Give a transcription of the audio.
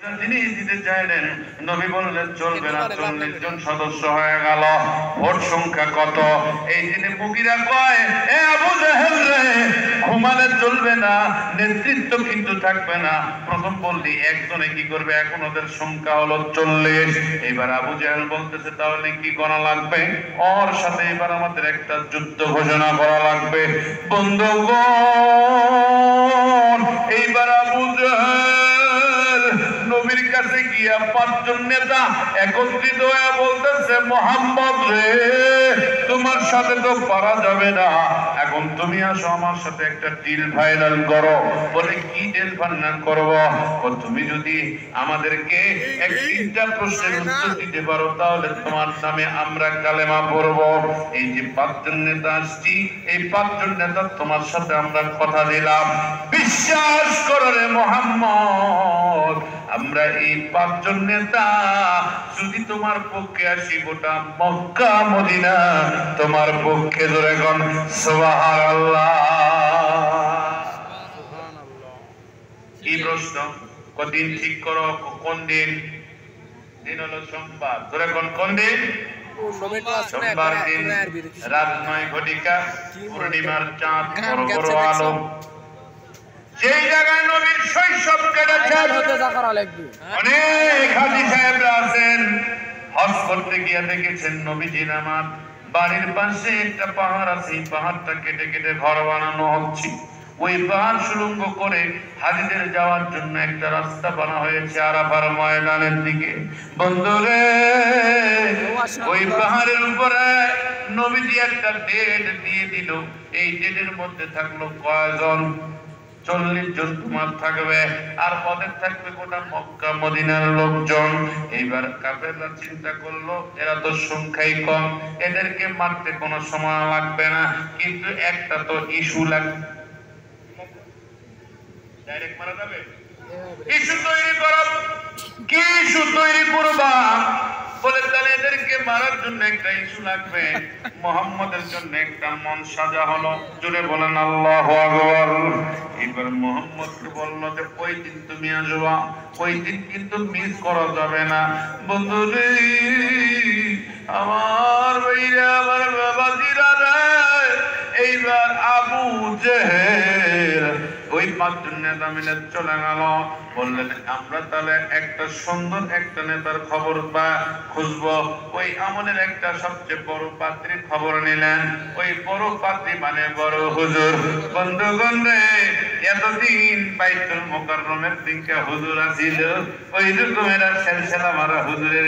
জিনিস দিতে চাইলেন, নবী বললেন চলবে না, 40 জন সদস্য হয়ে গেল। ভোট সংখ্যা কত? এই দিনে মুগিরা কয়, এ আবু জাহেল রে, ঘুমালে চলবে না, নেতৃত্ব কিন্তু থাকবে না। প্রথম বললি একজনে কি করবে, এখন ওদের সংখ্যা হলো 40। এবার আবু জাহেল বলতেছে তাহলে কি করা লাগবে? ওর সাথে এবার আমাদের একটা যুদ্ধ ঘোষণা করা লাগবে। বন্ধুগণ, এইবার আবু জাহেল নবীর কাছে গিয়া 5 জন নেতা একত্রিত হয়ে বলতেছে, মুহাম্মদ রে, তোমার সাথে তো পারা যাবে না, এখন তুমি আসো আমার সাথে একটা ডিল ফাইনাল করো। বলে কি ডিল ফাইনাল করব? তুমি যদি আমাদেরকে এক 3টা প্রশ্নের উত্তর দিতে পারো তাহলে তোমার নামে আমরা কালেমা পড়ব। এই যে 5 জন নেতা আসছি, এই 5 জন নেতা তোমার সাথে আমরা কথা দিলাম, বিশ্বাস করো রে মুহাম্মদ, আমরা এই 5 জন নেতা যদি তোমার পক্ষে আসি, গোটা মক্কা মদিনা তোমার পক্ষে। ধরে কোন সুবহানাল্লাহ। কি প্রশ্ন? কদিন ঠিক করো, কোন দিন? দিন হলো সোমবার। ধরে কোন দিন? সোমবার দিন রাত 9 ঘটিকা, পূর্ণিমার চাঁদ, বড় বড় আলো। যেই জায়গায় নবীর শৈশব কেটেছেন, অনেক হাজী সাহেবরা আছেন, হজ করতে গিয়ে দেখেছেন নবীজির আমার বাড়ির পাশে একটা পাহাড় আছে, এই পাহাড়টা কেটে কেটে ঘর বানানো হচ্ছে। ওই পাহাড় সুড়ঙ্গ করে হাজীদের যাওয়ার জন্য একটা রাস্তা বানা হয়েছে আরাফার ময়দানের দিকে। বন্ধুরে, ওই পাহাড়ের উপরে নবীজি একটা ডেট দিয়ে দিল। এই ডেটের মধ্যে থাকলো কয়জন? 40 জন তোমার থাকবে, আর ওদের থাকবে গোটা মক্কা মদিনার লোকজন। এইবার কাফেররা চিন্তা করলো, এরা তো সংখ্যাই কম, এদেরকে মারতে কোনো সময় লাগবে না, কিন্তু একটা তো ইস্যু লাগবে। ডাইরেক্ট মারা যাবে? ইস্যু তৈরি করো। কি ইস্যু তৈরি করবা? বলে তাহলে এদেরকে মারার জন্য একটা ইস্যু লাগবে। মুহাম্মদের জন্য একটা মন সাজা হলো। জোরে বলেন আল্লাহু আকবার। এবার মুহাম্মদকে বলল যে ওই দিন তুমি আসবা, ওই দিন কিন্তু মিস করা যাবে না। বন্ধুরে, আমার ভাইরা, আমার বাবাজিরা রে, এইবার আবু জেহেল ওই 5 জন নেতা মিলে চলে গেল। বললেন আমরা তাহলে একটা সুন্দর একটা নেতার খবর বা খুঁজবো। ওই আমলের একটা সবচেয়ে বড় পাত্রীর খবর নিলেন। ওই বড় পাত্রী মানে বড় হুজুর। বন্ধুগণ রে, এতদিন বাইতুল মুকাররমের দিকে হুজুর আছিল, ওই রকমের সেলসেলা মারা হুজুরের